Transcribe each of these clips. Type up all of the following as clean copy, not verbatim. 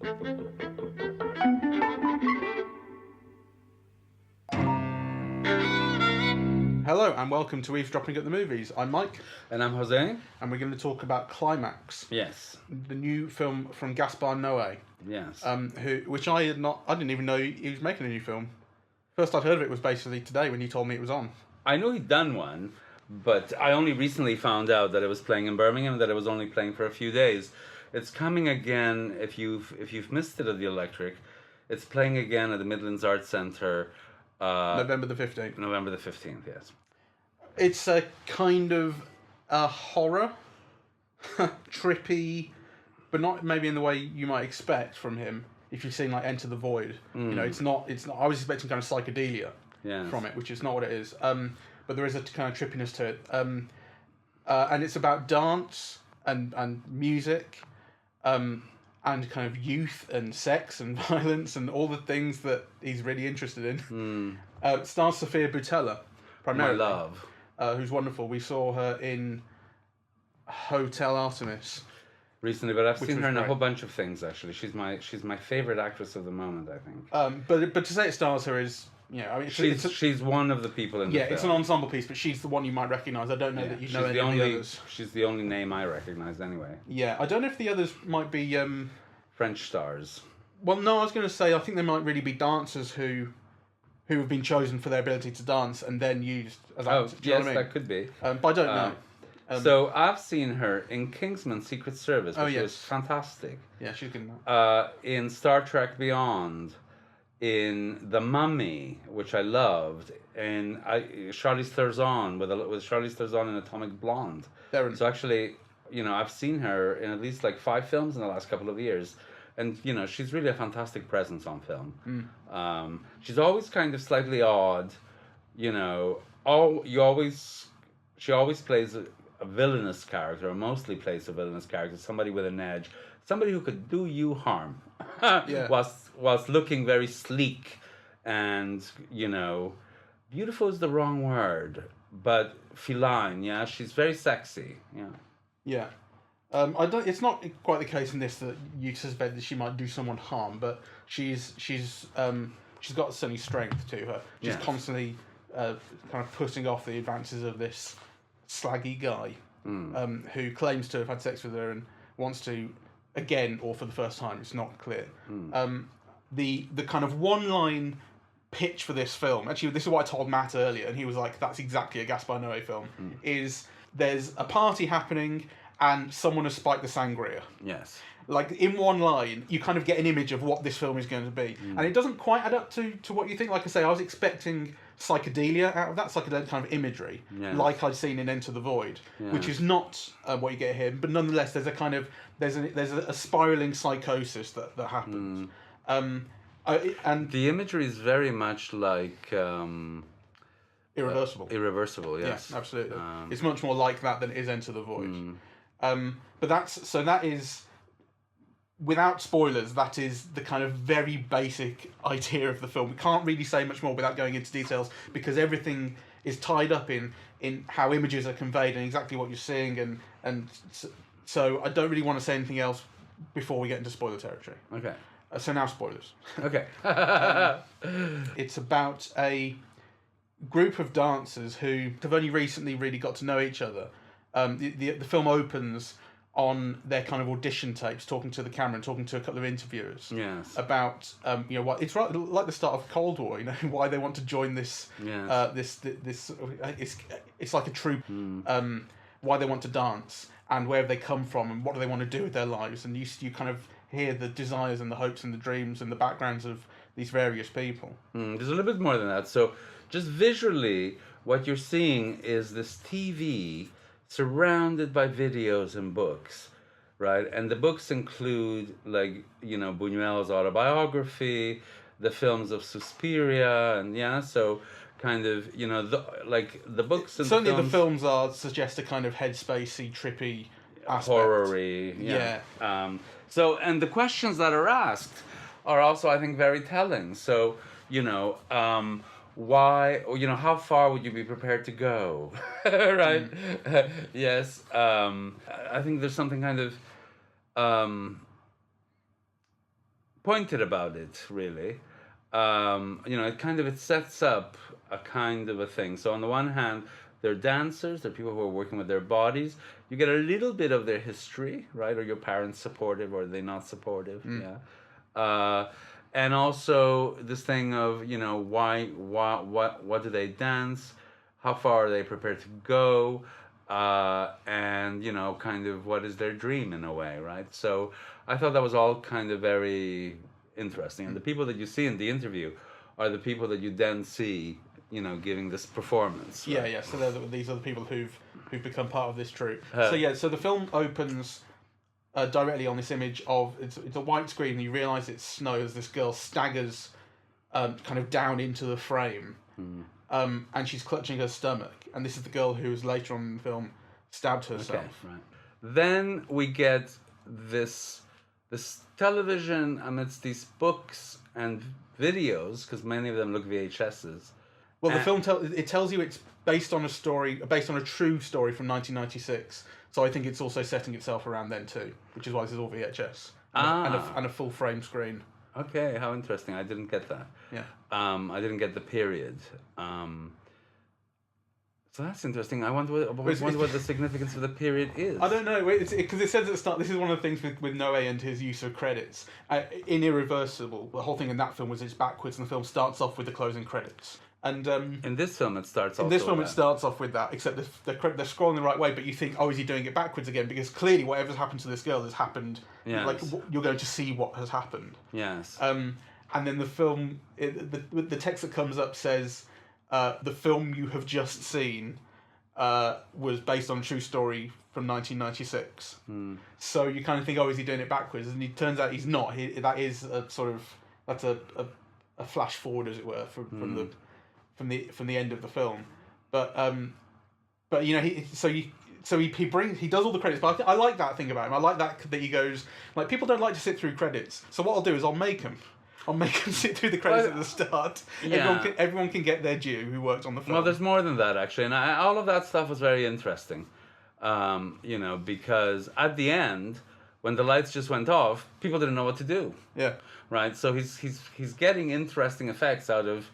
Hello and welcome to Eavesdropping at the Movies. I'm Mike. And I'm José. And we're going to talk about Climax. Yes. The new film from Gaspar Noé. Yes. Which I didn't even know he was making a new film. First I'd heard of it was basically today when you told me it was on. I know he'd done one, but I only recently found out that it was playing in Birmingham, that it was only playing for a few days. It's coming again, if you've missed it at the Electric, it's playing again at the Midlands Arts Centre. November the 15th. November the 15th, yes. It's a kind of a horror, trippy, but not maybe in the way you might expect from him if you've seen like Enter the Void. You know, it's not. I was expecting kind of psychedelia from it, which is not what it is. But there is a kind of trippiness to it. And it's about dance and music, and kind of youth and sex and violence and all the things that he's really interested in. It stars Sofia Boutella, primarily. My love. Who's wonderful. We saw her in Hotel Artemis Recently, but I've seen her in great. a whole bunch of things, actually. She's my favorite actress of the moment, I think. But to say it stars her is, you know, I mean, she's one of the people in the film. It's an ensemble piece, but she's the one you might recognise. I don't know that you know any of the others. She's the only name I recognise, anyway. Yeah, I don't know if the others might be French stars. Well, no, I was going to say I think they might really be dancers who have been chosen for their ability to dance and then used as actors. Do you know what I mean? That could be. But I don't know. So I've seen her in Kingsman: Secret Service, which was fantastic. Yeah, she's good in that. In Star Trek Beyond, in The Mummy, which I loved, and Charlize Theron with Charlize Theron in Atomic Blonde. So actually, you know, I've seen her in at least like 5 films in the last couple of years. And, you know, she's really a fantastic presence on film. She's always kind of slightly odd, you know. She always plays a villainous character, or mostly plays a villainous character, somebody with an edge, somebody who could do you harm, whilst looking very sleek and, you know, beautiful is the wrong word, but feline, yeah. She's very sexy, yeah. Yeah. It's not quite the case in this that you suspect that she might do someone harm, but she's got certainly strength to her. She's constantly kind of putting off the advances of this slaggy guy who claims to have had sex with her and wants to again or for the first time. It's not clear. The kind of one-line pitch for this film. Actually, this is what I told Matt earlier, and he was like, "That's exactly a Gaspar Noé film." Is there's a party happening and someone has spiked the sangria. Yes. Like, in one line, you kind of get an image of what this film is going to be. And it doesn't quite add up to what you think. Like I say, I was expecting psychedelia out of that, psychedelic kind of imagery, like I'd seen in Enter the Void, which is not what you get here. But nonetheless, there's a kind of, there's a spiralling psychosis that happens. And the imagery is very much like... Irreversible. Irreversible, yes. Yeah, absolutely. It's much more like that than it is Enter the Void. But that is, without spoilers, that is the kind of very basic idea of the film. We can't really say much more without going into details because everything is tied up in how images are conveyed and exactly what you're seeing, and so I don't really want to say anything else before we get into spoiler territory. Okay. So now spoilers. Okay. It's about a group of dancers who have only recently really got to know each other. The film opens on their kind of audition tapes, talking to the camera and talking to a couple of interviewers about you know, what it's right, like the start of Cold War, you know, why they want to join this it's like a troupe, why they want to dance and where they come from and what do they want to do with their lives, and you kind of hear the desires and the hopes and the dreams and the backgrounds of these various people. There's a little bit more than that. So just visually, what you're seeing is this TV surrounded by videos and books, right? And the books include, like, you know, Buñuel's autobiography, the films of Suspiria, and so kind of, you know, the books and certainly the films suggest a kind of headspacey, trippy aspect. Horror-y, so, and the questions that are asked are also, I think, very telling. So, you know, why, or, you know, how far would you be prepared to go? Right? Yes. I think there's something kind of pointed about it, really. It sets up a kind of a thing. So on the one hand, they're dancers, they're people who are working with their bodies. You get a little bit of their history, right? Are your parents supportive or are they not supportive? Yeah. And also this thing of, what do they dance? How far are they prepared to go? And, kind of what is their dream in a way, right? So I thought that was all kind of very interesting. And the people that you see in the interview are the people that you then see, giving this performance. Right? Yeah. So these are the people who've become part of this troupe. So the film opens directly on this image of it's a white screen, and you realise it's snow as this girl staggers kind of down into the frame, and she's clutching her stomach. And this is the girl who was later on in the film stabbed herself. Okay, right. Then we get this television amidst these books and videos, because many of them look VHSs. Well, the film tells you it's based on a true story from 1996. So I think it's also setting itself around then too, which is why this is all VHS and a full frame screen. Okay, how interesting! I didn't get that. Yeah. I didn't get the period. So that's interesting. I wonder what the significance of the period is. I don't know, because it says at the start. This is one of the things with Noé and his use of credits. In Irreversible, the whole thing in that film was it's backwards, and the film starts off with the closing credits. And in this film, it starts. It starts off with that, except they're scrolling the right way. But you think, oh, is he doing it backwards again? Because clearly, whatever's happened to this girl has happened. Yes. Like you're going to see what has happened. Yes. And then the film, the text that comes up says, the film you have just seen was based on a true story from 1996. So you kind of think, oh, is he doing it backwards? And it turns out he's not. That's a flash forward, as it were, from the end of the film. But he does all the credits. But I like that thing about him. I like that he goes, like, people don't like to sit through credits. So what I'll do is I'll make him sit through the credits at the start. Yeah. Everyone can get their due who worked on the film. Well, there's more than that, actually. And all of that stuff was very interesting. Because at the end, when the lights just went off, people didn't know what to do. Yeah. Right? So he's getting interesting effects out of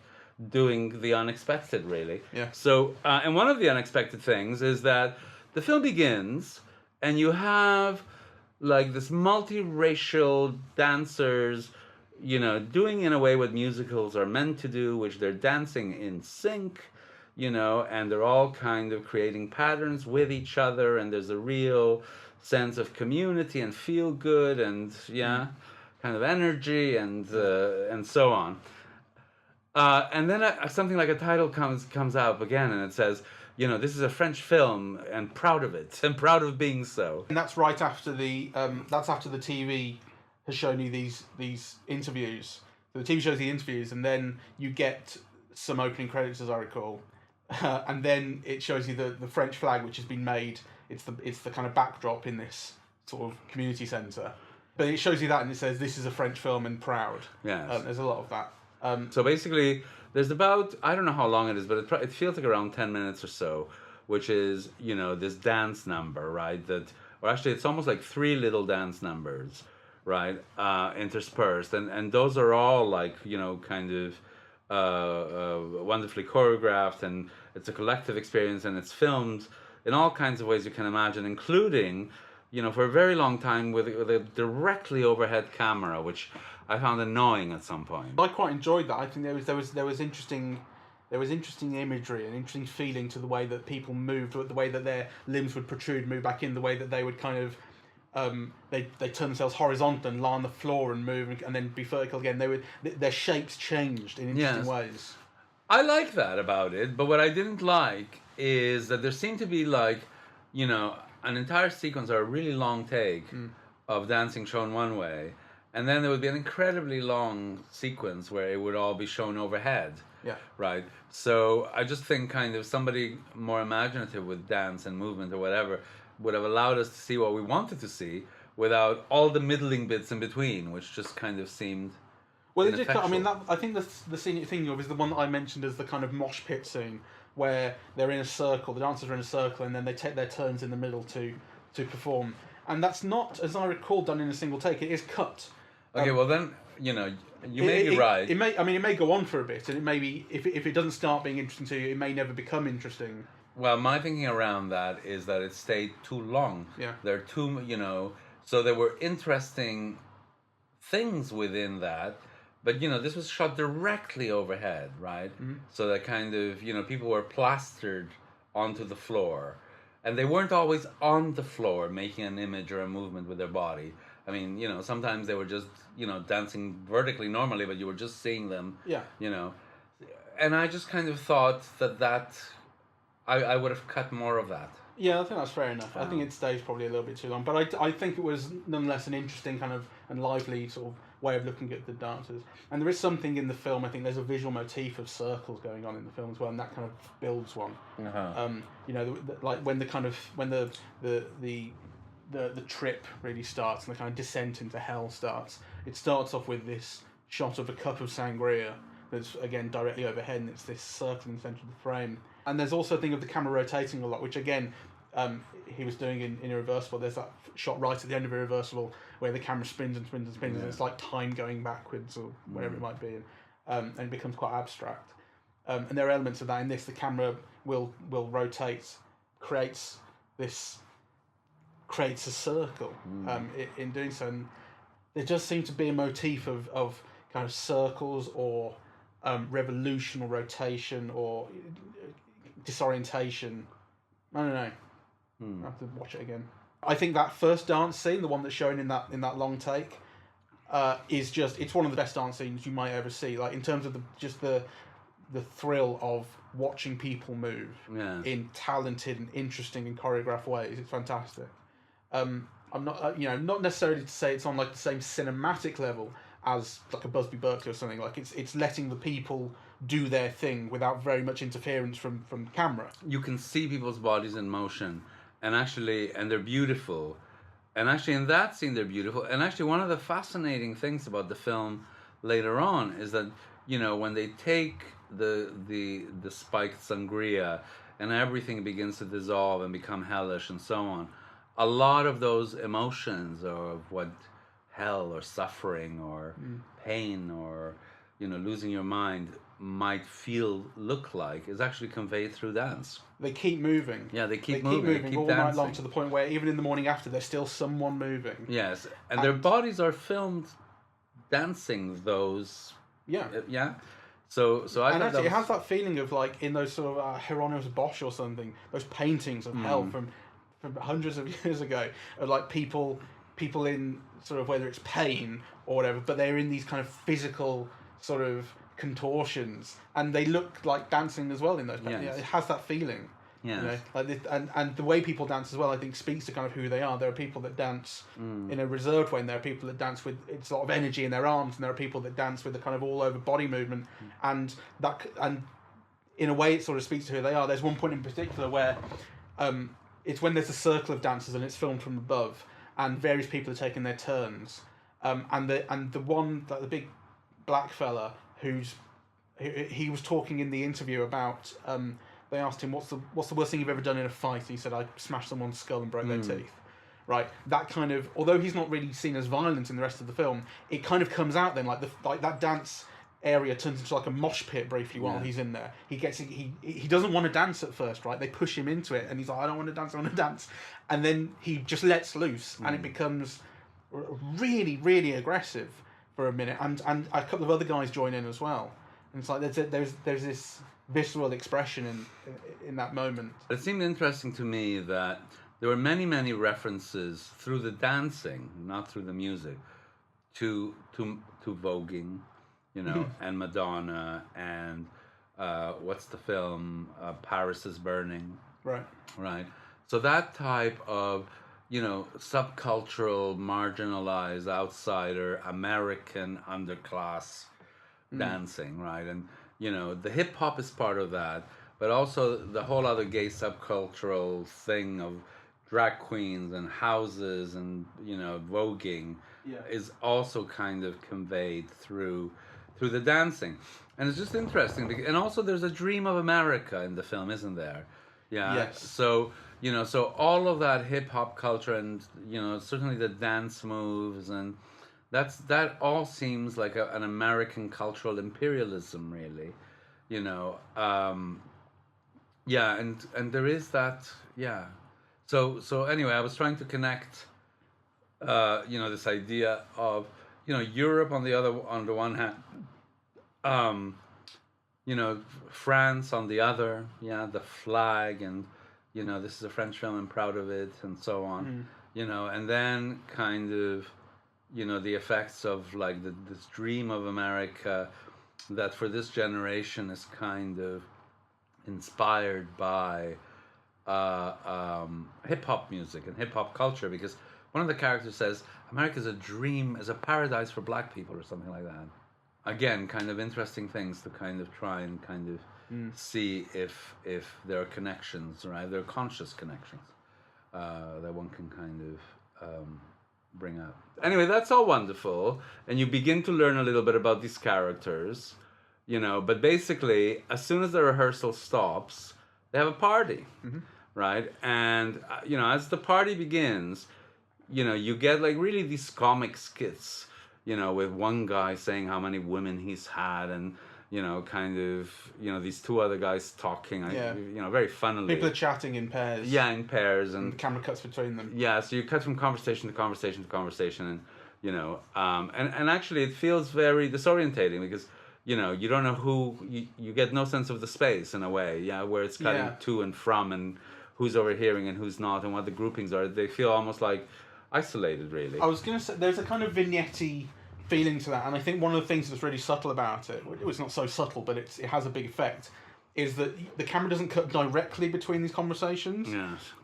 doing the unexpected, really. Yeah. So, and one of the unexpected things is that the film begins and you have like this multiracial dancers, doing in a way what musicals are meant to do, which they're dancing in sync, and they're all kind of creating patterns with each other, and there's a real sense of community and feel good and kind of energy and so on. And then something like a title comes out again, and it says, this is a French film, and proud of it, and proud of being so. And that's right after the TV has shown you these interviews. So the TV shows the interviews, and then you get some opening credits, as I recall, and then it shows you the French flag, which has been made. It's the kind of backdrop in this sort of community centre. But it shows you that, and it says this is a French film and proud. Yes. There's a lot of that. So basically, there's about, I don't know how long it is, but it feels like around 10 minutes or so, which is, this dance number, right? Or actually, it's almost like 3 little dance numbers, right? Interspersed. And those are all like, kind of wonderfully choreographed, and it's a collective experience, and it's filmed in all kinds of ways you can imagine, including, for a very long time with a directly overhead camera, which I found annoying at some point. I quite enjoyed that. I think there was interesting imagery and interesting feeling to the way that people moved, the way that their limbs would protrude, move back in, the way that they would kind of they turn themselves horizontal and lie on the floor and move and then be vertical again. Their shapes changed in interesting ways. I like that about it, but what I didn't like is that there seemed to be like, an entire sequence or a really long take of dancing shown one way, and then there would be an incredibly long sequence where it would all be shown overhead. Yeah. Right. So I just think kind of somebody more imaginative with dance and movement or whatever would have allowed us to see what we wanted to see without all the middling bits in between, which just kind of seemed. Well, I think the scene you're thinking of is the one that I mentioned as the kind of mosh pit scene, where they're in a circle, the dancers are in a circle, and then they take their turns in the middle to perform. And that's not, as I recall, done in a single take. It is cut. Okay, well then, you may be right. It may go on for a bit, and it may be if it doesn't start being interesting to you, it may never become interesting. Well, my thinking around that is that it stayed too long. Yeah. There are so there were interesting things within that, but this was shot directly overhead, right? Mm-hmm. So that kind of people were plastered onto the floor, and they weren't always on the floor making an image or a movement with their body. I mean, sometimes they were just dancing vertically normally, but you were just seeing them. Yeah. And I just kind of thought that I would have cut more of that. Yeah, I think that's fair enough. I think it stays probably a little bit too long, but I think it was nonetheless an interesting kind of and lively sort of way of looking at the dancers. And there is something in the film. I think there's a visual motif of circles going on in the film as well, and that kind of builds one. Uh-huh. Like when the trip really starts and the kind of descent into hell starts. It starts off with this shot of a cup of sangria that's again directly overhead, and it's this circle in the centre of the frame. And there's also a thing of the camera rotating a lot, which again, he was doing in Irreversible. There's that shot right at the end of Irreversible where the camera spins and spins and spins, and it's like time going backwards or whatever it might be, and it becomes quite abstract. And there are elements of that in this. The camera will rotate, creates a circle in doing so. And there does seem to be a motif of kind of circles or revolution or rotation or disorientation. I don't know. I have to watch it again. I think that first dance scene, the one that's shown in that long take, it's one of the best dance scenes you might ever see. Like in terms of the thrill of watching people move in talented and interesting and choreographed ways. It's fantastic. I'm not not necessarily to say it's on like the same cinematic level as like a Busby Berkeley or something. Like it's letting the people do their thing without very much interference from camera. You can see people's bodies in motion, and they're beautiful. And actually, in that scene, they're beautiful. And actually, one of the fascinating things about the film later on is that when they take the spiked sangria and everything begins to dissolve and become hellish and so on, a lot of those emotions of what hell or suffering or pain or losing your mind might look like is actually conveyed through dance. They keep moving. Yeah, they keep moving. They keep all dancing. night long, to the point where even in the morning after, there's still someone moving. Yes, and their bodies are filmed dancing those. Yeah. Yeah. So I and actually, it has that feeling of like in those sort of Hieronymus Bosch or something, those paintings of hell from hundreds of years ago, of like people in sort of whether it's pain or whatever, but they're in these kind of physical sort of contortions, and they look like dancing as well in those. Yes. Yeah, it has that feeling. Yeah. Like this, and the way people dance as well, I think, speaks to kind of who they are. There are people that dance in a reserved way, and there are people that dance with it's a lot of energy in their arms, and there are people that dance with a kind of all over body movement, and in a way it sort of speaks to who they are. There's one point in particular where it's when there's a circle of dancers and it's filmed from above, and various people are taking their turns, and the one that the big black fella he was talking in the interview about. They asked him, what's the worst thing you've ever done in a fight? And he said, I smashed someone's skull and broke their teeth. Right? That kind of, although he's not really seen as violent in the rest of the film, it kind of comes out then, like that dance area turns into like a mosh pit briefly while he's in there. He doesn't want to dance at first, right? They push him into it, and he's like, I don't want to dance, I want to dance. And then he just lets loose, and it becomes really, really aggressive for a minute. And a couple of other guys join in as well. And it's like there's this visceral expression in that moment. It seemed interesting to me that there were many, many references through the dancing, not through the music, to voguing, and Madonna, and what's the film? Paris is Burning. Right. So that type of subcultural, marginalized, outsider, American underclass dancing, right? And the hip hop is part of that, but also the whole other gay subcultural thing of drag queens and houses and voguing is also kind of conveyed through the dancing, and it's just interesting. And also, there's a dream of America in the film, isn't there? Yeah. Yes. So so all of that hip hop culture and certainly the dance moves and that all seems like an American cultural imperialism, really, you know. Yeah, and there is that, yeah. So anyway, I was trying to connect, this idea of, Europe on the one hand, um, France on the other, yeah, the flag, and this is a French film, I'm proud of it, and so on, and then kind of, the effects of like this dream of America that for this generation is kind of inspired by hip hop music and hip hop culture, because one of the characters says America's a dream, is a paradise for black people or something like that. Again, kind of interesting things to kind of try and kind of see if there are connections, right? There are conscious connections that one can kind of bring up. Anyway, that's all wonderful, and you begin to learn a little bit about these characters, but basically, as soon as the rehearsal stops, they have a party, right? And, as the party begins, you get like really these comic skits, with one guy saying how many women he's had, and, these two other guys talking, very funnily. People are chatting in pairs. Yeah, in pairs. And the camera cuts between them. Yeah, so you cut from conversation to conversation to conversation, and, and actually it feels very disorientating because, you don't know who, you get no sense of the space in a way, where it's cutting to and from, and who's overhearing and who's not, and what the groupings are. They feel almost like isolated, really. I was going to say, there's a kind of vignette-y feeling to that, and I think one of the things that's really subtle about it, it's not so subtle, but it has a big effect, is that the camera doesn't cut directly between these conversations. Yes.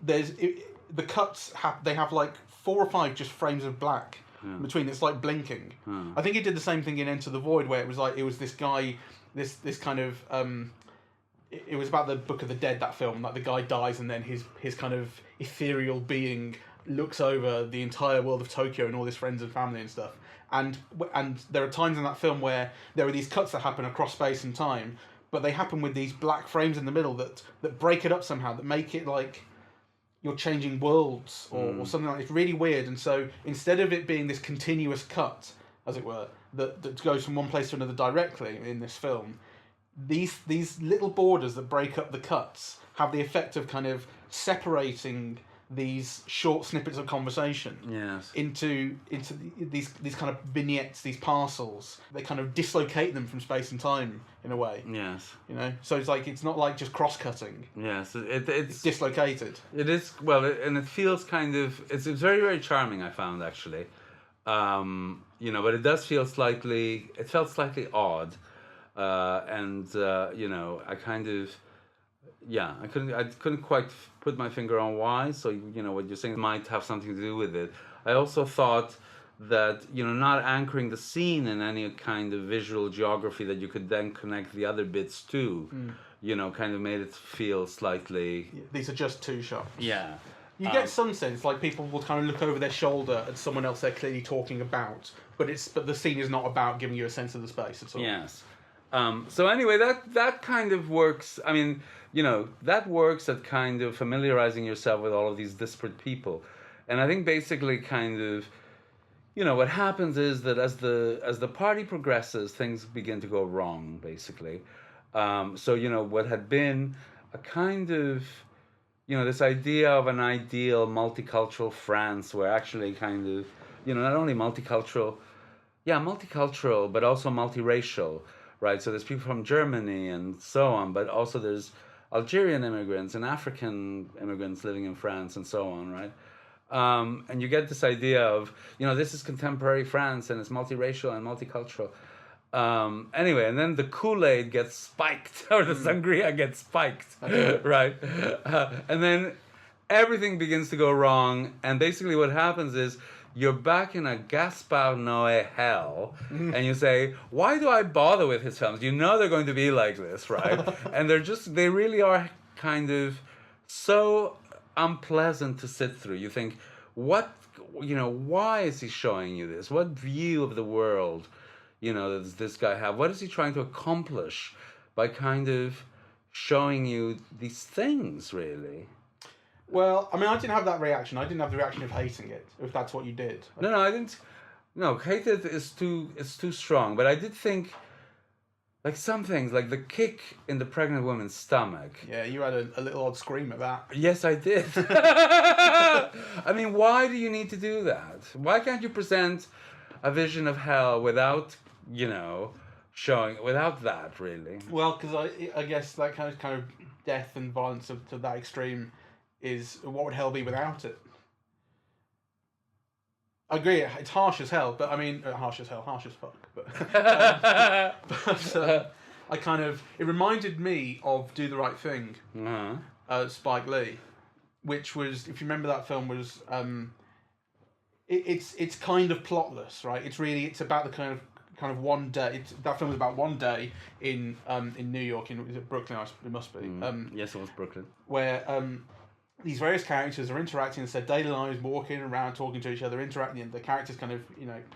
The cuts they have like 4 or 5 just frames of black between. It's like blinking. I think he did the same thing in Enter the Void, where it was this guy, this kind of it was about the Book of the Dead, that film, like the guy dies and then his kind of ethereal being looks over the entire world of Tokyo and all his friends and family and stuff. And there are times in that film where there are these cuts that happen across space and time, but they happen with these black frames in the middle that break it up somehow, that make it like you're changing worlds or something like that. It's really weird. And so instead of it being this continuous cut, as it were, that goes from one place to another directly in this film, these little borders that break up the cuts have the effect of kind of separating these short snippets of conversation into these kind of vignettes, these parcels. They kind of dislocate them from space and time in a way. Yes. So it's like, it's not like just cross-cutting. Yes, it's dislocated. It is, well, and it feels kind of, it's very, very charming, I found, actually. But it does feel it felt slightly odd. I kind of, I couldn't quite put my finger on why. So, what you're saying might have something to do with it. I also thought that, not anchoring the scene in any kind of visual geography that you could then connect the other bits to, kind of made it feel slightly... These are just 2 shots. Yeah. You get some sense, like people will kind of look over their shoulder at someone else they're clearly talking about, but the scene is not about giving you a sense of the space at all. Yes. So anyway, that kind of works. I mean, that works at kind of familiarizing yourself with all of these disparate people. And I think basically kind of, what happens is that as the party progresses, things begin to go wrong, basically. So, what had been a kind of, this idea of an ideal multicultural France, where actually kind of, not only multicultural, but also multiracial. Right, so there's people from Germany and so on, but also there's Algerian immigrants and African immigrants living in France and so on, right? And you get this idea of, this is contemporary France and it's multiracial and multicultural. Anyway, and then the Kool-Aid gets spiked, or the sangria gets spiked, right? And then everything begins to go wrong, and basically what happens is, you're back in a Gaspar Noé hell, and you say, why do I bother with his films? They're going to be like this, right? And they really are kind of so unpleasant to sit through. You think, why is he showing you this? What view of the world, does this guy have? What is he trying to accomplish by kind of showing you these things, really? Well, I mean, I didn't have that reaction. I didn't have the reaction of hating it, if that's what you did. No, I didn't. No, hated is too strong. But I did think, like some things, like the kick in the pregnant woman's stomach. Yeah, you had a little odd scream at that. Yes, I did. I mean, why do you need to do that? Why can't you present a vision of hell without, showing without that really? Well, because I guess that kind of death and violence to that extreme is what would hell be without it? I agree, it's harsh as hell, but I mean, harsh as hell, harsh as fuck. But it reminded me of Do the Right Thing, Spike Lee, which was, if you remember that film, was it's kind of plotless, right? It's about the kind of one day. That film was about one day in New York, is it Brooklyn? It must be. Yes, it was Brooklyn. Where these various characters are interacting in their daily lives, walking around, talking to each other, interacting. The characters kind of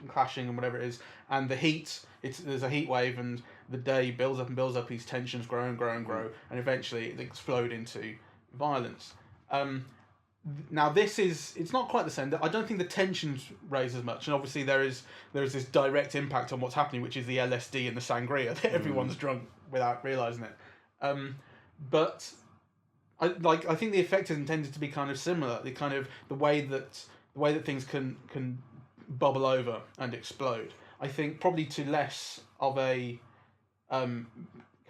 clashing and whatever it is, and the heat. There's a heat wave, and the day builds up and builds up. These tensions grow and grow and grow, and eventually it explode into violence. Now it's not quite the same. I don't think the tensions raise as much, and obviously there is this direct impact on what's happening, which is the LSD and the sangria that everyone's drunk without realizing it. But I think the effect is intended to be kind of similar. The way that things can bubble over and explode. I think probably to less of a kind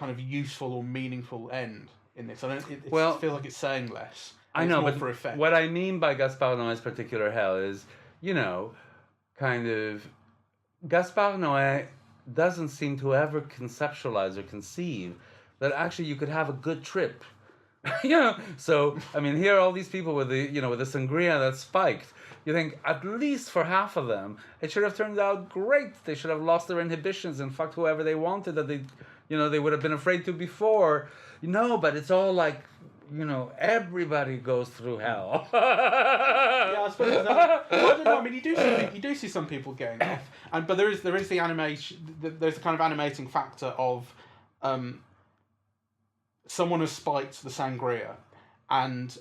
of useful or meaningful end in this. It feels like it's saying less. I know, but for effect. What I mean by Gaspar Noé's particular hell is, kind of, Gaspar Noé doesn't seem to ever conceptualize or conceive that actually you could have a good trip. So I mean, here are all these people with the with the sangria that's spiked. You think at least for half of them, it should have turned out great. They should have lost their inhibitions and fucked whoever they wanted that they would have been afraid to before. But it's all like, everybody goes through hell. Yeah, I suppose. I don't know. I mean, you do see some people getting off, but there is the animation. There's the kind of animating factor of someone has spiked the sangria, and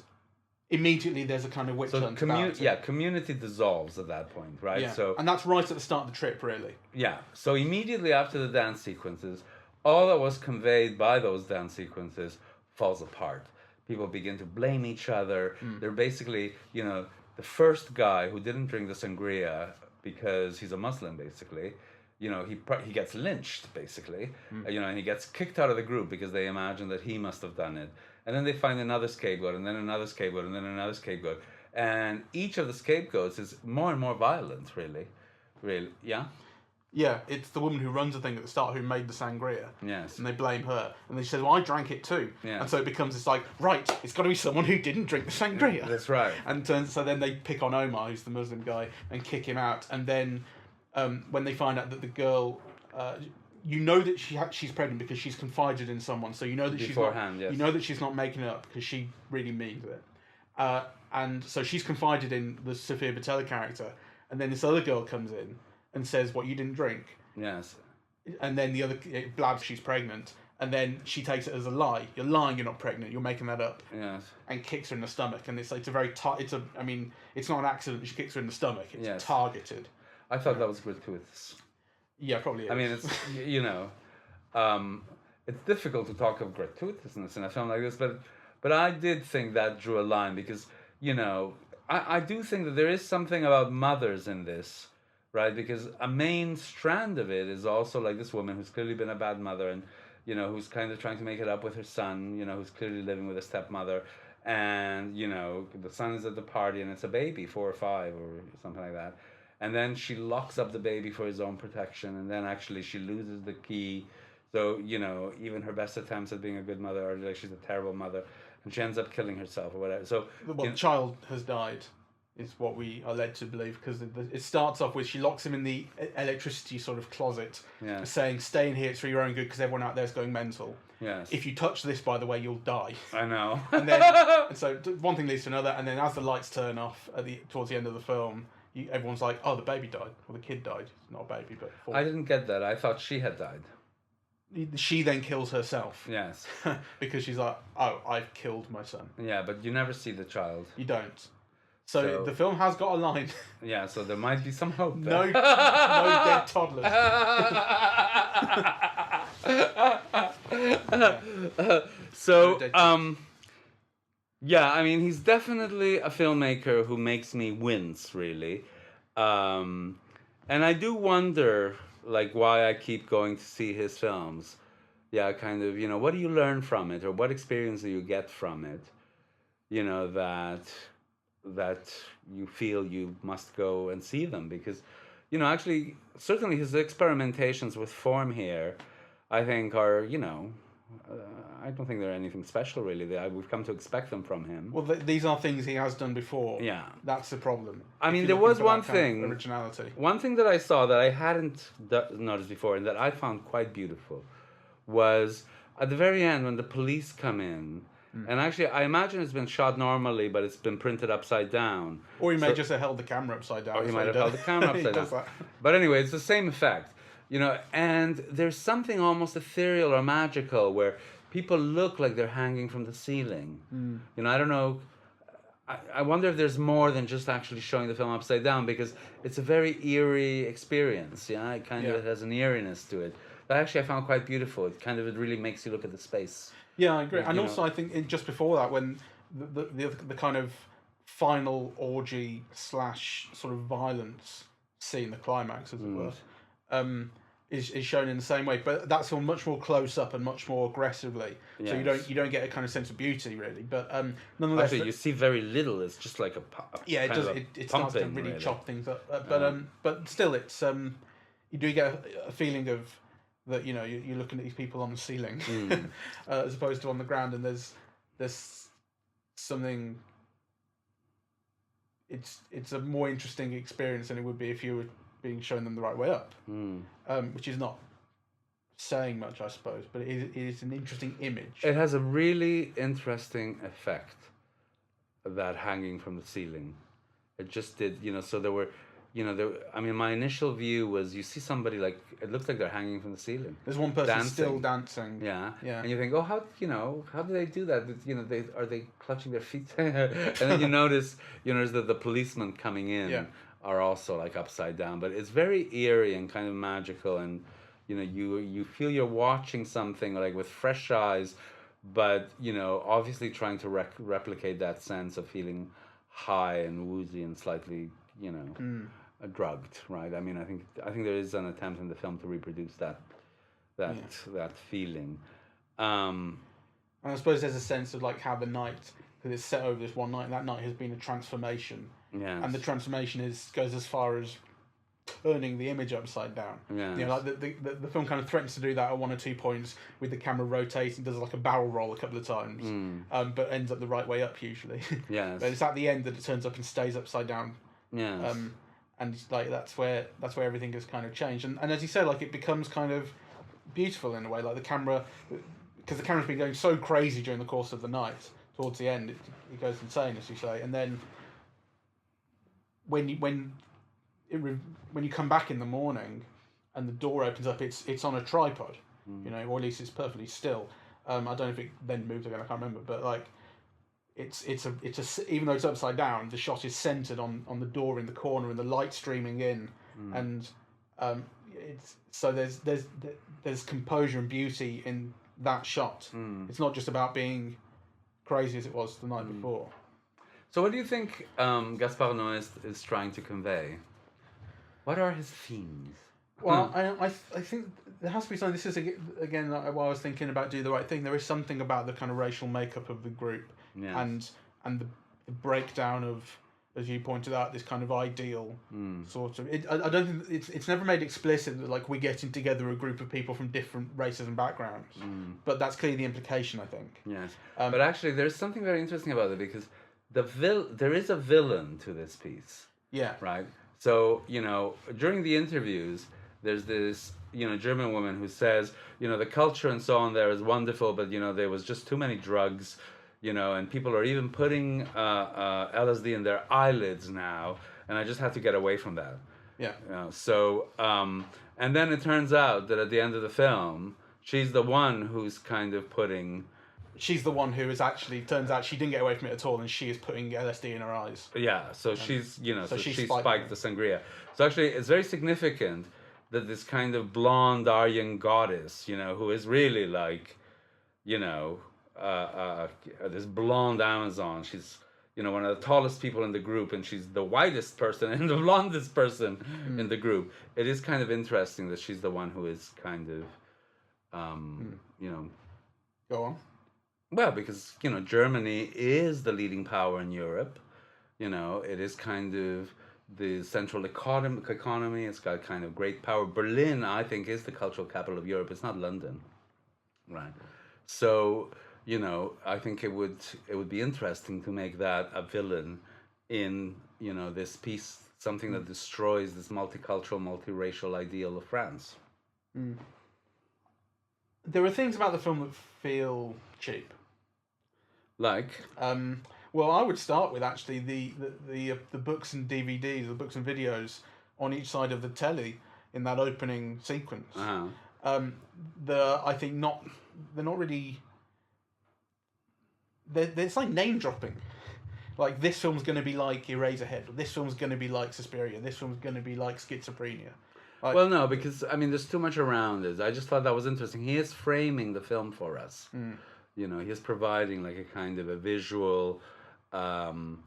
immediately there's a kind of witch hunt about it. Yeah, community dissolves at that point, right? Yeah. So, and that's right at the start of the trip, really. Yeah. So immediately after the dance sequences, all that was conveyed by those dance sequences falls apart. People begin to blame each other. They're basically, the first guy who didn't drink the sangria because he's a Muslim, basically, he gets lynched, basically, and he gets kicked out of the group because they imagine that he must have done it. And then they find another scapegoat, and then another scapegoat, and then another scapegoat. And each of the scapegoats is more and more violent, really. Yeah? Yeah, it's the woman who runs the thing at the start who made the sangria. Yes. And they blame her. And then she says, well, I drank it too. Yeah. And so it becomes this right, it's got to be someone who didn't drink the sangria. That's right. And so then they pick on Omar, who's the Muslim guy, and kick him out. And then when they find out that the girl, that she's pregnant because she's confided in someone. So you know that yes. she's not making it up because she really means it. And so she's confided in the Sofia Boutella character. And then this other girl comes in and says, what, you didn't drink? Yes. And then the other blabs she's pregnant, and then she takes it as a lie. You're lying, you're not pregnant, you're making that up. Yes. And kicks her in the stomach, and it's a very it's not an accident, she kicks her in the stomach, it's targeted. I thought that was gratuitous. Yeah, probably is. I mean, it's, it's difficult to talk of gratuitousness in a film like this, but I did think that drew a line because, I do think that there is something about mothers in this, right? Because a main strand of it is also like this woman who's clearly been a bad mother and, who's kind of trying to make it up with her son, who's clearly living with a stepmother. And, the son is at the party and it's a baby, 4 or 5 or something like that. And then she locks up the baby for his own protection. And then actually she loses the key. So, even her best attempts at being a good mother are like she's a terrible mother. And she ends up killing herself or whatever. So the child has died. Is what we are led to believe, because it starts off with she locks him in the electricity sort of closet, saying, stay in here, it's for your own good, because everyone out there is going mental. Yes. If you touch this, by the way, you'll die. I know. And so one thing leads to another, and then as the lights turn off towards the end of the film, everyone's like, oh, the baby died, or the kid died. It's not a baby, but... I didn't get that. I thought she had died. She then kills herself. Yes. Because she's like, oh, I've killed my son. Yeah, but you never see the child. You don't. So the film has got a line. Yeah, so there might be some hope there. No dead toddlers. So, yeah, I mean, he's definitely a filmmaker who makes me wince, really. And I do wonder, like, why I keep going to see his films. Yeah, kind of, what do you learn from it, or what experience do you get from it? That you feel you must go and see them, because, actually, certainly his experimentations with form here, I think are, I don't think they're anything special, really. We've come to expect them from him. Well, these are things he has done before. Yeah. That's the problem. I mean, there was one thing... originality. One thing that I saw that I hadn't noticed before, and that I found quite beautiful, was at the very end when the police come in, and actually I imagine it's been shot normally, but it's been printed upside down. Or he may just have held the camera upside down. Or he might have held the camera upside down. But anyway, it's the same effect. And there's something almost ethereal or magical where people look like they're hanging from the ceiling. I don't know. I wonder if there's more than just actually showing the film upside down, because it's a very eerie experience. It has an eeriness to it. That actually I found quite beautiful. It really makes you look at the space. Yeah, I agree. And also I think just before that, when the kind of final orgy / sort of violence scene, the climax as it were, is shown in the same way, but that's all much more close up and much more aggressively. Yes. So you don't get a kind of sense of beauty, really. But nonetheless, actually, you see very little. It's just like it starts to really chop things up. But still, it's you do get a feeling of that. You're looking at these people on the ceiling as opposed to on the ground, and there's something. It's a more interesting experience than it would be if you were being shown them the right way up, which is not saying much, I suppose, but it is an interesting image. It has a really interesting effect, that hanging from the ceiling. It just did, so there were, my initial view was you see somebody it looks like they're hanging from the ceiling. There's one person still dancing. Yeah. And you think, oh, how do they do that? Are they clutching their feet? And then you notice, that the policemen coming in are also upside down, but it's very eerie and kind of magical, and you feel you're watching something with fresh eyes, but obviously trying to replicate that sense of feeling high and woozy and slightly drugged, right? I mean, I think there is an attempt in the film to reproduce that feeling, and I suppose there's a sense of how the night, because it's set over this one night, and that night has been a transformation. Yes. And the transformation goes as far as turning the image upside down. Yes. The film kind of threatens to do that at one or 2 points with the camera rotating, does a barrel roll a couple of times, but ends up the right way up usually. Yes. But it's at the end that it turns up and stays upside down. Yes. And that's where everything has kind of changed. And as you say, it becomes kind of beautiful in a way, the camera, because the camera's been going so crazy during the course of the night. Towards the end, it goes insane, as you say, and then when you come back in the morning and the door opens up, it's on a tripod, or at least it's perfectly still. I don't know if it then moved again. I can't remember, but it's even though it's upside down, the shot is centered on the door in the corner and the light streaming in, and there's composure and beauty in that shot. It's not just about being crazy as it was the night before. So what do you think Gaspar Noé is trying to convey? What are his themes? Well, I think there has to be something. This is again while I was thinking about Do the Right Thing. There is something about the kind of racial makeup of the group, and the breakdown of, as you pointed out, this kind of ideal sort of. I don't think it's never made explicit that we're getting together a group of people from different races and backgrounds, but that's clearly the implication, I think. Yes, but actually, there's something very interesting about it, because there is a villain to this piece. Yeah. Right. So during the interviews, there's this German woman who says the culture and so on there is wonderful, but there was just too many drugs, and people are even putting LSD in their eyelids now, and I just had to get away from that. Yeah. So and then it turns out that at the end of the film, she's the one who's kind of putting she's the one who is actually, turns out she didn't get away from it at all, and she is putting LSD in her eyes. Yeah, so she's, so she spiked the sangria. So actually, it's very significant that this kind of blonde Aryan goddess, who is really like, this blonde Amazon. She's, one of the tallest people in the group, and she's the whitest person and the blondest person in the group. It is kind of interesting that she's the one who is kind of, Go on. Well, because, Germany is the leading power in Europe. It is kind of the central economy. It's got kind of great power. Berlin, I think, is the cultural capital of Europe. It's not London. Right. So, I think it would be interesting to make that a villain in, this piece, something that destroys this multicultural, multiracial ideal of France. Mm. There are things about the film that feel cheap. Like? Well, I would start with actually the books and DVDs, the books and videos on each side of the telly in that opening sequence. Uh-huh. I think they're not really. It's like name dropping. Like, this film's going to be like Eraserhead, or this film's going to be like Suspiria, this film's going to be like Schizophrenia. Like, well, no, because there's too much around it. I just thought that was interesting. He is framing the film for us. He is providing like a kind of a visual and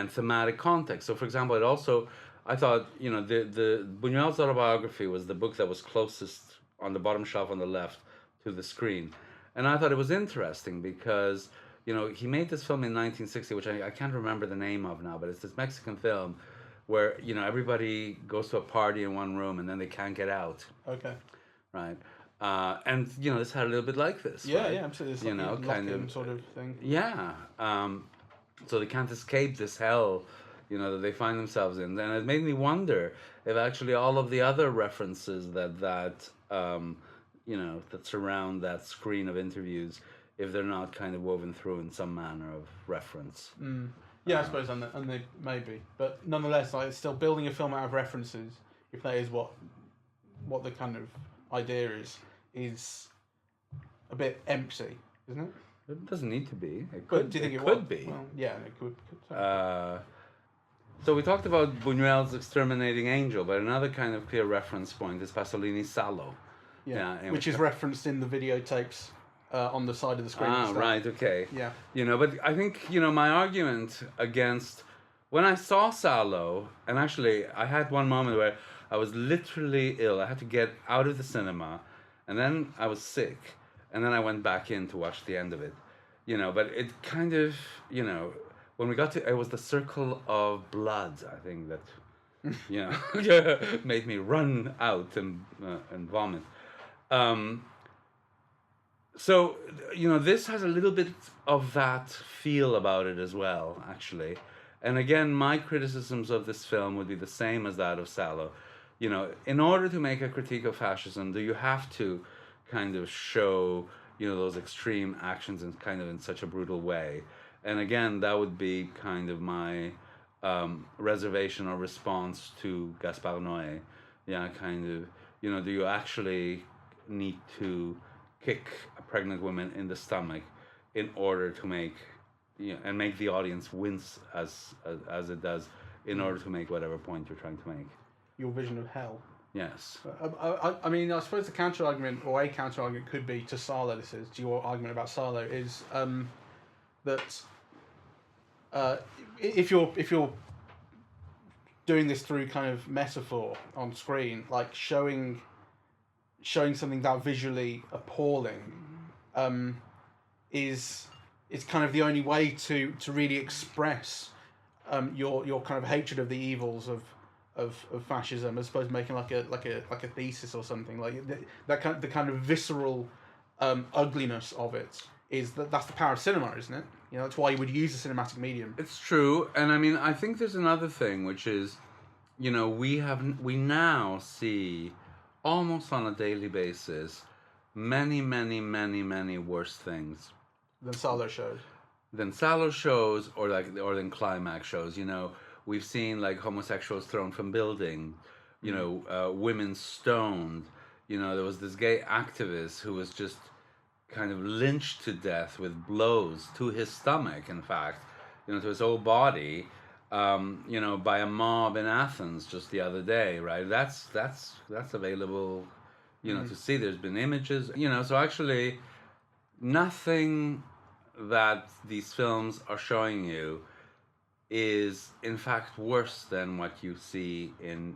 thematic context. So, for example, it also, I thought, the Buñuel's autobiography was the book that was closest on the bottom shelf on the left to the screen. And I thought it was interesting because, he made this film in 1960, which I can't remember the name of now, but it's this Mexican film where, everybody goes to a party in one room and then they can't get out. Okay. Right. And, this had a little bit like this. Yeah, right? Yeah, absolutely. It's like kind of sort of thing. Yeah. So they can't escape this hell, that they find themselves in. And it made me wonder if actually all of the other references that surround that screen of interviews, if they're not kind of woven through in some manner of reference. Yeah, I suppose, and they may be. But nonetheless, it's still building a film out of references, if that is what the kind of idea is a bit empty, isn't it? It doesn't need to be. It But could, do you think it could would be. Well, yeah, it could. So we talked about Buñuel's Exterminating Angel, but another kind of clear reference point is Pasolini's Salò. Yeah, which is referenced in the videotapes on the side of the screen. Ah, right, okay. Yeah. But I think, my argument against... When I saw Salò, and actually I had one moment where I was literally ill. I had to get out of the cinema, and then I was sick, and then I went back in to watch the end of it. But it kind of, when we got to... It was the circle of blood, I think, that, made me run out and vomit. So, this has a little bit of that feel about it as well, actually. And again, my criticisms of this film would be the same as that of Salò. In order to make a critique of fascism, do you have to kind of show, those extreme actions in kind of in such a brutal way? And again, that would be kind of my reservation or response to Gaspar Noé. Yeah, kind of, do you actually need to kick a pregnant woman in the stomach in order to make, and make the audience wince as it does, in order to make whatever point you're trying to make? Your vision of hell. Yes. I mean, I suppose the counter argument, or a counter argument, could be to Salò. This is to your argument about Salò is that if you're doing this through kind of metaphor on screen, like showing something that visually appalling, is kind of the only way to really express your kind of hatred of the evils of fascism, as opposed to making like a thesis or something like that. The kind of visceral ugliness of it is that's the power of cinema, isn't it? That's why you would use the cinematic medium. It's true, and I mean, I think there's another thing, which is, we now see almost on a daily basis many, many, many, many worse things than Salò shows, or than Climax shows. We've seen like homosexuals thrown from buildings, women stoned. There was this gay activist who was just kind of lynched to death with blows to his stomach, in fact, to his whole body, by a mob in Athens just the other day, right? That's available, to see. There's been images, so actually nothing that these films are showing you is in fact worse than what you see in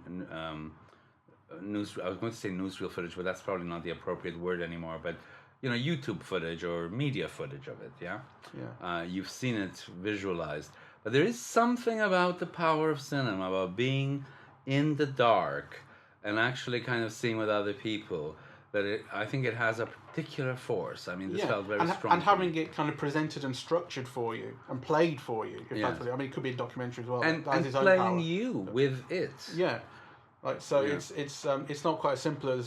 news. I was going to say newsreel footage, but that's probably not the appropriate word anymore. But YouTube footage or media footage of it. Yeah. You've seen it visualized, but there is something about the power of cinema, about being in the dark and actually kind of seeing with other people, that I think it has a particular force. I mean, this felt very strong. And having it kind of presented and structured for you and played for you. That's what, I mean, it could be a documentary as well. And playing you with it. Yeah. It's not quite as simple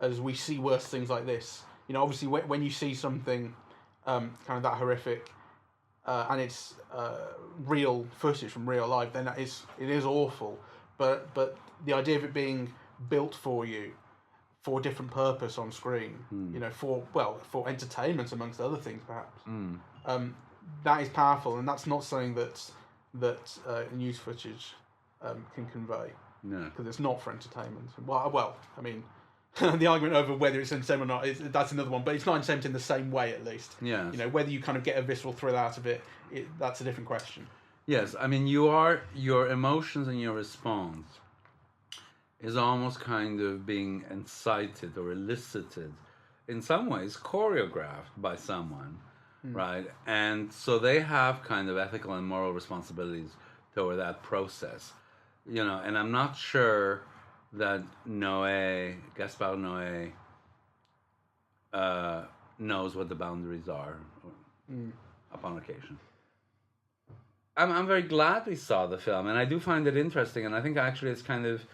as we see worse things like this. Obviously when you see something kind of that horrific, and it's real footage from real life, then it is awful. But the idea of it being built for you for a different purpose on screen, for entertainment amongst other things perhaps, that is powerful, and that's not something that news footage can convey. No, because it's not for entertainment. Well, I mean, the argument over whether it's entertainment or not, that's another one. But it's not entertainment in the same way, at least. Yeah. Whether you kind of get a visceral thrill out of it, that's a different question. Yes, I mean, your emotions and your response is almost kind of being incited or elicited, in some ways choreographed by someone, right? And so they have kind of ethical and moral responsibilities toward that process. And I'm not sure that Gaspar Noé, knows what the boundaries are upon occasion. I'm very glad we saw the film, and I do find it interesting, and I think actually it's kind of,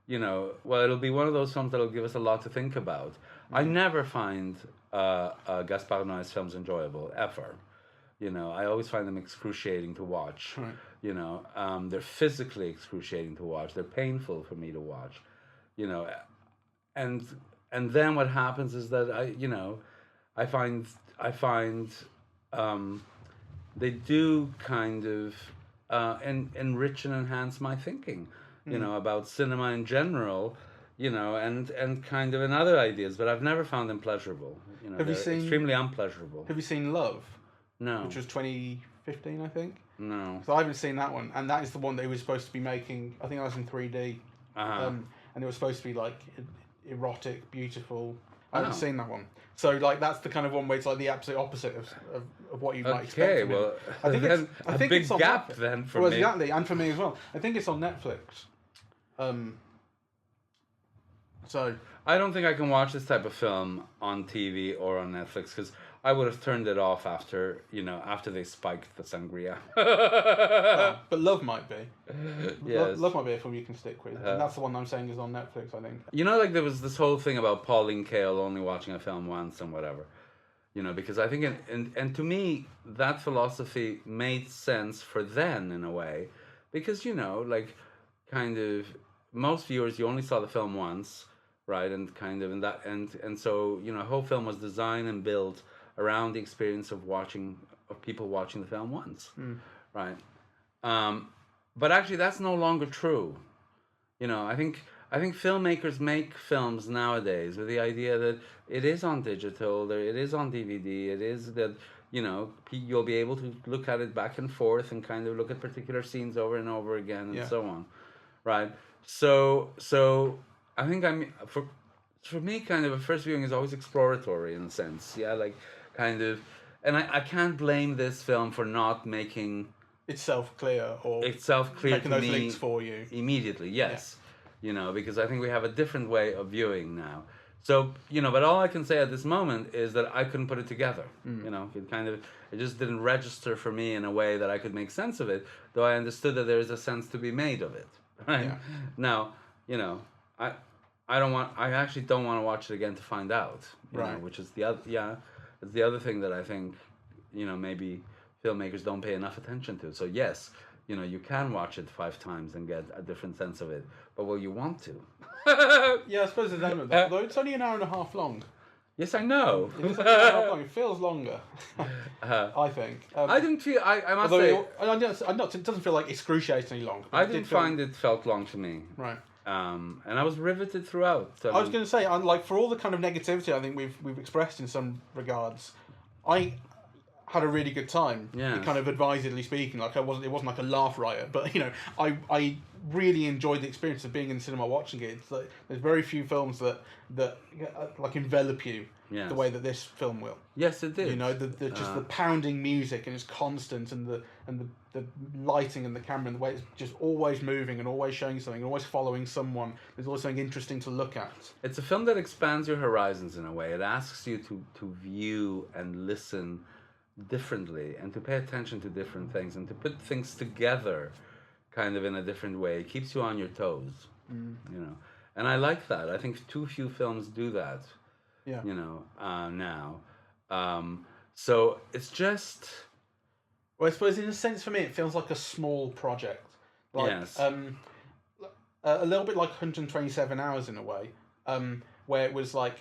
it'll be one of those films that'll give us a lot to think about. I never find Gaspar Noé's films enjoyable, ever. I always find them excruciating to watch. Right. They're physically excruciating to watch. They're painful for me to watch. And then what happens is that I find they do kind of enrich and enhance my thinking, about cinema in general, and kind of in other ideas. But I've never found them pleasurable. Have you seen extremely unpleasurable? Have you seen Love? No. Which was 2015, I think. No. So I haven't seen that one, and that is the one they were supposed to be making. I think that was in 3D, and it was supposed to be like erotic, beautiful. I haven't seen that one. So that's the kind of one where it's like the absolute opposite of what you might expect. Okay, well, I think a big gap then for me. Exactly, and for me as well. I think it's on Netflix. So I don't think I can watch this type of film on TV or on Netflix, because I would have turned it off after they spiked the sangria. But Love might be. Yes. Love might be a film you can stick with. And that's the one I'm saying is on Netflix, I think. There was this whole thing about Pauline Kael only watching a film once and whatever. Because I think, and to me, that philosophy made sense for then, in a way. Because, kind of, most viewers, you only saw the film once, right? And kind of in that, and so, a whole film was designed and built around the experience of people watching the film once, right? But actually, that's no longer true. I think filmmakers make films nowadays with the idea that it is on digital, it is on DVD, it is that you'll be able to look at it back and forth and kind of look at particular scenes over and over again and so on, right? So I think for me, kind of a first viewing is always exploratory in a sense, kind of, and I can't blame this film for not making itself clear making those me links for you immediately. Yes, because I think we have a different way of viewing now. So but all I can say at this moment is that I couldn't put it together. It just didn't register for me in a way that I could make sense of it. Though I understood that there is a sense to be made of it. Right now, I actually don't want to watch it again to find out. Which is the other. It's the other thing that I think, maybe filmmakers don't pay enough attention to. So yes, you can watch it 5 times and get a different sense of it. But will you want to? Yeah, I suppose there's an element of that. Although it's only an hour and a half long. Yes, I know. It looks like 2.5 long. It feels longer, I think. I didn't feel. I must say. It doesn't feel like excruciatingly long. I didn't find it felt long to me. Right. And I was riveted throughout. I was going to say, like, for all the kind of negativity I think we've expressed in some regards, I had a really good time. Yeah. Kind of advisedly speaking, like it wasn't like a laugh riot, but I really enjoyed the experience of being in the cinema watching it. It's like, there's very few films that like envelop you the way that this film will. Yes, it did. The pounding music, and it's constant, and the lighting and the camera and the way it's just always moving and always showing something, always following someone. There's always something interesting to look at. It's a film that expands your horizons in a way. It asks you to view and listen differently, and to pay attention to different things, and to put things together kind of in a different way. It keeps you on your toes, and I like that. I think too few films do that, now. So it's just... Well, I suppose in a sense for me it feels like a small project. Like, yes. A little bit like 127 Hours in a way, where it was like,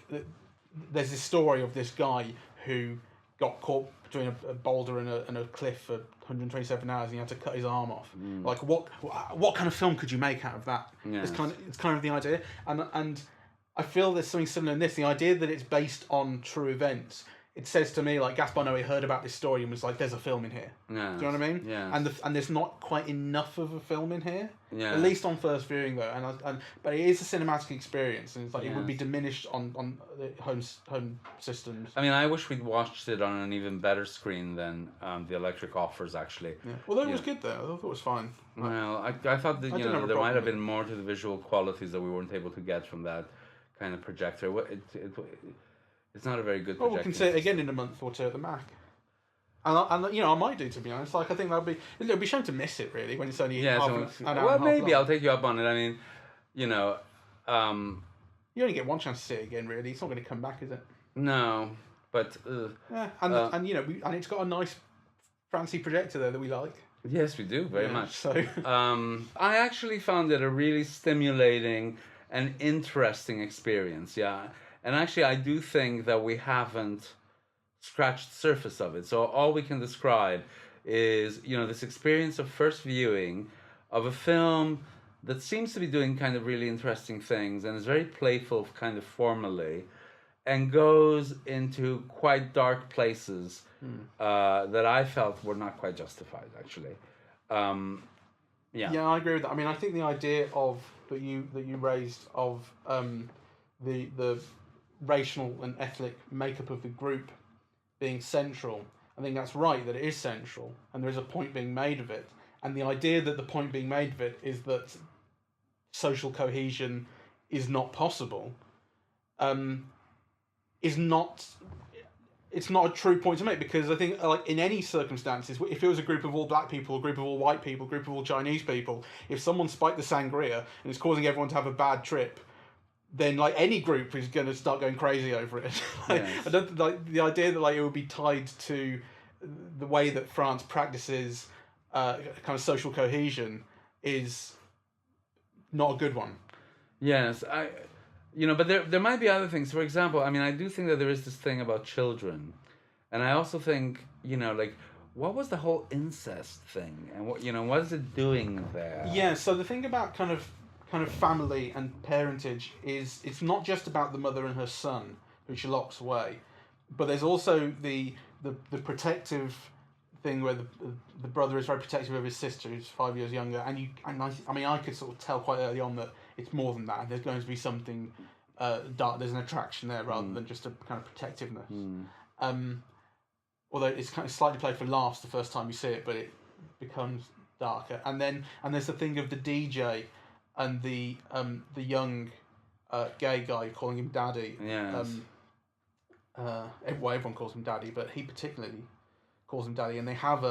there's this story of this guy who got caught between a boulder and a cliff for 127 hours, and he had to cut his arm off. Like, what kind of film could you make out of that? Yes. It's kind of the idea, and I feel there's something similar in this. The idea that it's based on true events. It says to me, like, Gaspar Noé heard about this story and was like, "There's a film in here." Yes. Do you know what I mean? Yeah. And there's not quite enough of a film in here. Yeah. At least on first viewing, though. But it is a cinematic experience, and it's like it would be diminished on the home systems. I mean, I wish we'd watched it on an even better screen than the Electric offers, actually. Yeah. Although it was good, though. I thought it was fine. Well, I thought that there might have been more to the visual qualities that we weren't able to get from that kind of projector. It's not a very good projector. Well, we can see it again in a month or two at the Mac. And I might do, to be honest. Like, I think it'll be a shame to miss it, really, when it's only half an hour. Well, maybe I'll take you up on it. I mean, you only get one chance to see it again, really. It's not going to come back, is it? No, but yeah, and it's got a nice fancy projector there that we like. Yes, we do very much. So, I actually found it a really stimulating and interesting experience. Yeah. And actually, I do think that we haven't scratched the surface of it. So all we can describe is, this experience of first viewing of a film that seems to be doing kind of really interesting things and is very playful kind of formally, and goes into quite dark places that I felt were not quite justified, actually. Yeah, I agree with that. I mean, I think the idea of that you raised of the racial and ethnic makeup of the group being central, I think that's right, that it is central, and there is a point being made of it. And the idea that the point being made of it is that social cohesion is not possible, is not... It's not a true point to make, because I think, like, in any circumstances, if it was a group of all black people, a group of all white people, a group of all Chinese people, if someone spiked the sangria and it's causing everyone to have a bad trip, then, like, any group is going to start going crazy over it. Yes. I don't like the idea that, like, it would be tied to the way that France practices kind of social cohesion is not a good one. Yes, but there might be other things. For example, I mean, I do think that there is this thing about children, and I also think, like, what was the whole incest thing, and what is it doing there? Yeah. So the thing about kind of family and parentage is it's not just about the mother and her son who she locks away, but there's also the protective thing where the brother is very protective of his sister who's 5 years younger, and I could sort of tell quite early on that it's more than that. There's going to be something dark. There's an attraction there rather than just a kind of protectiveness. Although it's kind of slightly played for laughs the first time you see it, but it becomes darker. And there's the thing of the DJ and the young gay guy calling him daddy. Yes. Everyone calls him daddy, but he particularly calls him daddy, and they have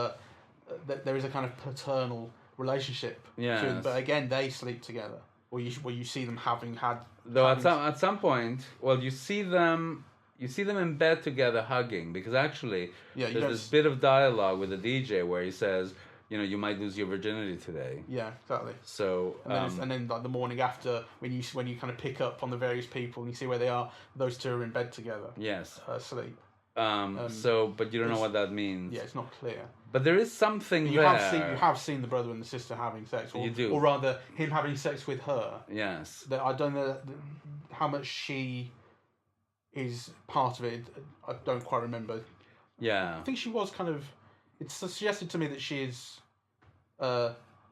there is a kind of paternal relationship between them, but again they sleep together, or you see them having had. Though at some point, well, you see them in bed together hugging, because actually there's this bit of dialogue with the DJ where he says, you might lose your virginity today. Yeah, exactly. So and then like the morning after, when you kind of pick up on the various people and you see where they are, those two are in bed together. Yes. Asleep. But you don't know what that means. Yeah, it's not clear. But there is something but you have seen the brother and the sister having sex, or, you do, or rather, him having sex with her. Yes. That I don't know how much she is part of it. I don't quite remember. Yeah. I think she was kind of. It's suggested to me that she is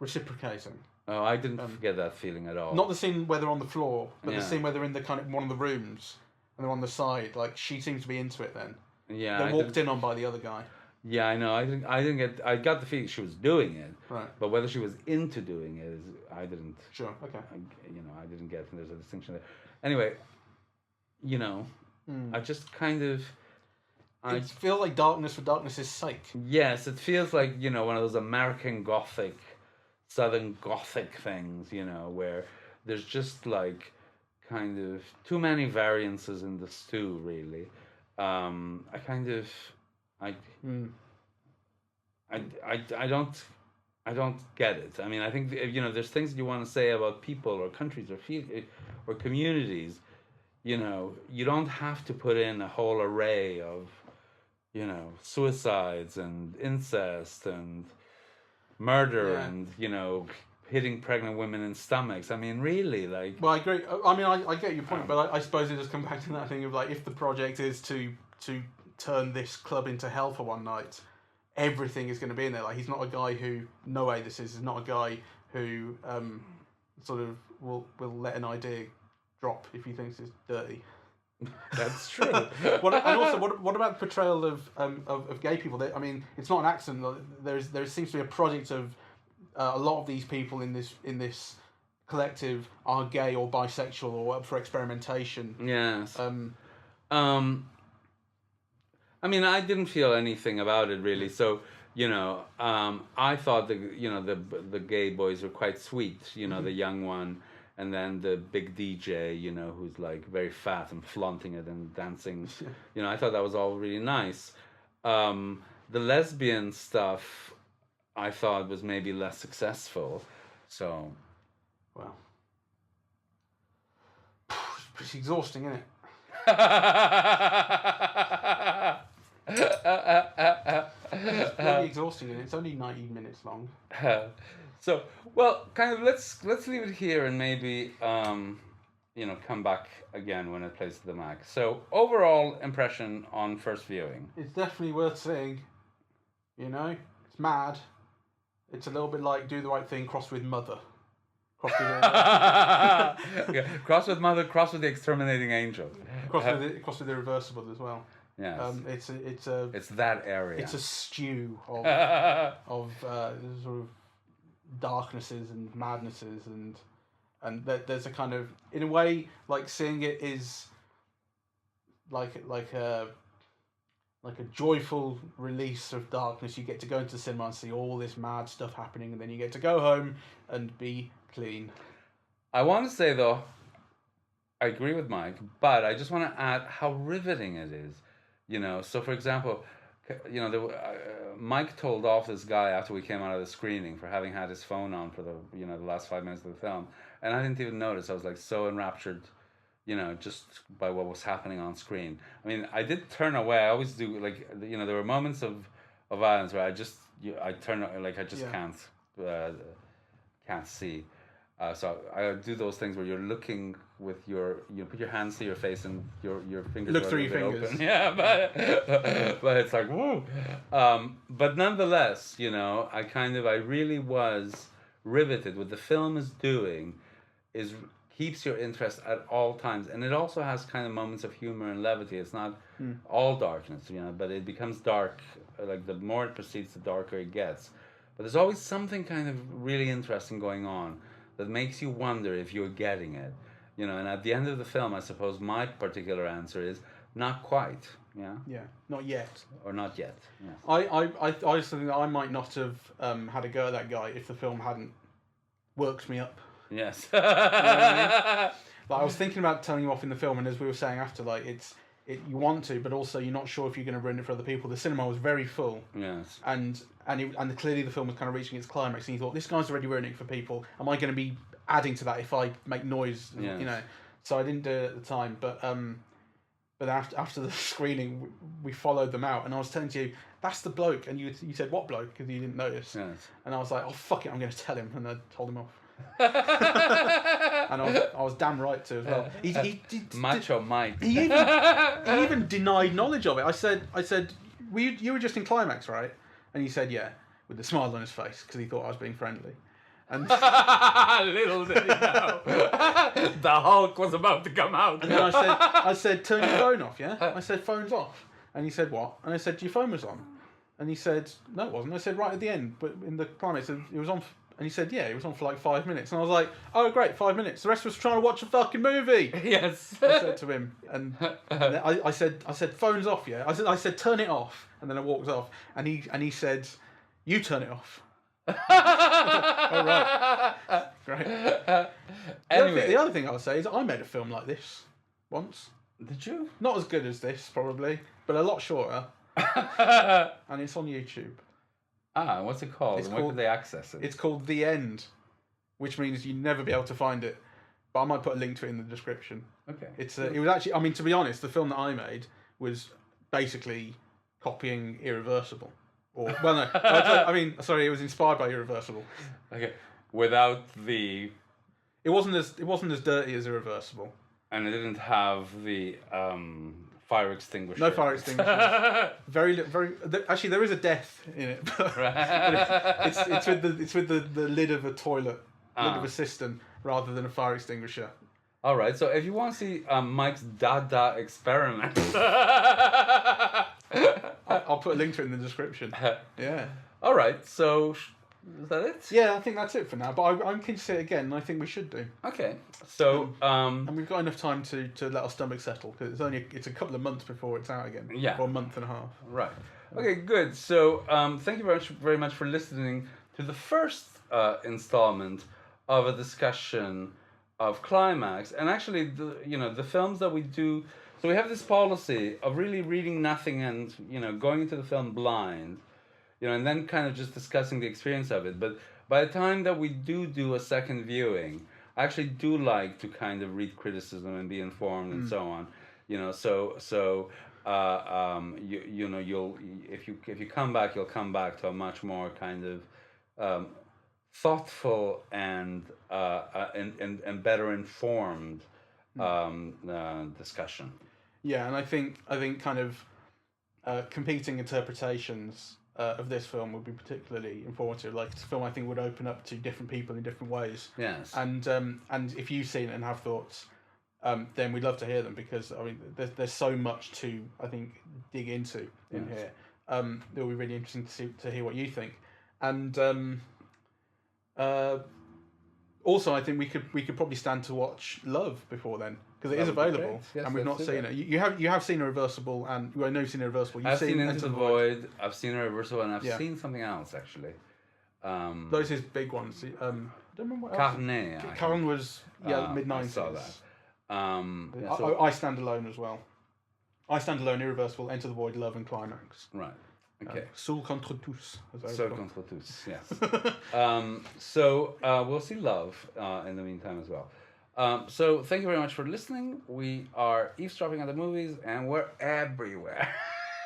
reciprocating. Oh, I didn't get that feeling at all. Not the scene where they're on the floor, but the scene where they're in the kind of one of the rooms and they're on the side. Like she seems to be into it then. Yeah. They're walked in on by the other guy. Yeah, I know. I didn't get. I got the feeling she was doing it. Right. But whether she was into doing it, I didn't. Sure. Okay. I didn't get. There's a distinction there. Anyway, I just kind of. I feel like darkness for darkness' sake. Yes, it feels like one of those American Gothic, Southern Gothic things. Where there's just like kind of too many variances in the stew. Really, I don't get it. I mean, I think there's things that you want to say about people or countries or communities. You don't have to put in a whole array of suicides and incest and murder and hitting pregnant women in stomachs. I mean, really, like. Well, I agree. I mean, I get your point, but I suppose it does come back to that thing of like, if the project is to turn this club into hell for one night, everything is going to be in there. Like, he's not a guy who Noé. This is not a guy who sort of will let an idea drop if he thinks it's dirty. That's true. And also, what about the portrayal of gay people? I mean, it's not an accident. There seems to be a project of a lot of these people in this collective are gay or bisexual or up for experimentation. Yes. I mean, I didn't feel anything about it really. So I thought the gay boys were quite sweet. The young one. And then the big DJ, who's like very fat and flaunting it and dancing. I thought that was all really nice. The lesbian stuff, I thought was maybe less successful. So, well, it's exhausting, isn't it? It's really exhausting, and it's only 90 minutes long. So, well, kind of let's leave it here and maybe come back again when it plays to the max. So, overall impression on first viewing. It's definitely worth seeing. It's mad. It's a little bit like Do the Right Thing crossed with Mother. Crossed with Mother, crossed with the Exterminating Angel. Crossed with Irreversible as well. Yes. It's that area. It's a stew of sort of darknesses and madnesses and there's a kind of, in a way, like seeing it is like a joyful release of darkness. You get to go into the cinema and see all this mad stuff happening, and then you get to go home and be clean. I want to say though, I agree with Mike, but I just want to add how riveting it is. So for example, Mike told off this guy after we came out of the screening for having had his phone on for the last 5 minutes of the film, and I didn't even notice. I was like so enraptured, just by what was happening on screen. I mean, I did turn away. I always do. Like, there were moments of violence where I turn, like, I just can't see. So I do those things where you're looking with put your hands to your face and your fingers look through your fingers. Open. Yeah, but it's like woo. But nonetheless, I really was riveted. What the film is doing keeps your interest at all times, and it also has kind of moments of humor and levity. It's not all darkness, but it becomes dark. Like, the more it proceeds, the darker it gets. But there's always something kind of really interesting going on that makes you wonder if you're getting it, and at the end of the film, I suppose my particular answer is not quite. Yeah, not yet. Or not yet. Yes. I also think that I might not have had a go at that guy if the film hadn't worked me up. Yes. You know what I mean? Like, I was thinking about telling you off in the film, and as we were saying after, like, it's you want to, but also you're not sure if you're going to ruin it for other people. The cinema was very full. Yes. And clearly the film was kind of reaching its climax, and you thought, this guy's already ruining it for people. Am I going to be adding to that if I make noise? Yes. You know. So I didn't do it at the time, but after the screening, we followed them out, and I was telling you, that's the bloke, and you said, what bloke? Because you didn't notice. Yes. And I was like, oh fuck it, I'm going to tell him, and I told him off. And I was damn right to as well. Macho Mike. He even denied knowledge of it. I said, you were just in Climax, right? And he said, yeah, with a smile on his face because he thought I was being friendly. And little did he know, the Hulk was about to come out. And then I said, turn your phone off, yeah? I said, phone's off. And he said, what? And I said, your phone was on. And he said, no, it wasn't. I said, right at the end, but in the Climax, it was on. And he said, yeah, it was on for like 5 minutes. And I was like, oh, great, 5 minutes. The rest was trying to watch a fucking movie. Yes. I said to him. And then I said, phone's off, yeah? I said, turn it off. And then I walked off. And he said, you turn it off. All right. Great. Anyway. The other thing I'll say is I made a film like this once. Did you? Not as good as this, probably, but a lot shorter. And it's on YouTube. Ah, what's it called? Where could they access it? It's called The End, which means you'll never be able to find it. But I might put a link to it in the description. Okay. It was actually, I mean, to be honest, the film that I made was basically copying Irreversible. Or, well, no, I mean, sorry, it was inspired by Irreversible. Okay. Without the... It wasn't as dirty as Irreversible. And it didn't have the fire extinguisher. No fire extinguisher. Actually, there is a death in it. But it's with the lid of a toilet, lid of a cistern, rather than a fire extinguisher. All right. So if you want to see Mike's Dada experiment, I'll put a link to it in the description. Yeah. All right. So is that it? Yeah, I think that's it for now. But I'm keen to see it again, and I think we should do. Okay. So and we've got enough time to let our stomach settle because it's a couple of months before it's out again. Yeah. Or a month and a half. Right. Okay. Good. So thank you very much for listening to the first installment of a discussion of Climax, and actually the films that we do. So we have this policy of really reading nothing and going into the film blind, and then kind of just discussing the experience of it. But by the time that we do a second viewing, I actually do like to kind of read criticism and be informed and so on. So you'll if you come back, you'll come back to a much more kind of thoughtful and better informed discussion. Yeah, and I think kind of competing interpretations of this film would be particularly informative. Like, it's a film I think would open up to different people in different ways. Yes. And if you've seen it and have thoughts, then we'd love to hear them because I mean there's so much to I think dig into in here. It'll be really interesting to hear what you think. And also, I think we could probably stand to watch Love before then because it is available, yes, and we've not seen it. You have seen Irreversible, and I know you've seen Irreversible. I've seen Into the Void. I've seen Irreversible, and I've seen something else actually. Those are his big ones. I don't remember what Carnet. Carne was mid-90s. I saw that. I Stand Alone as well. I Stand Alone, Irreversible, Enter the Void, Love, and Climax. Right. Okay. Seul contre tous. Seul contre tous, yes. So we'll see Love in the meantime as well. So thank you very much for listening. We are eavesdropping at the movies, and we're everywhere.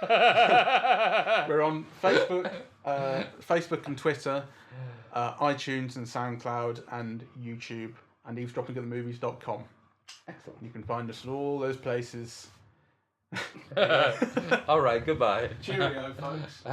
We're on Facebook, and Twitter, iTunes and SoundCloud and YouTube, and eavesdroppingatthemovies.com. Excellent. You can find us at all those places. All right, goodbye. Cheerio, folks.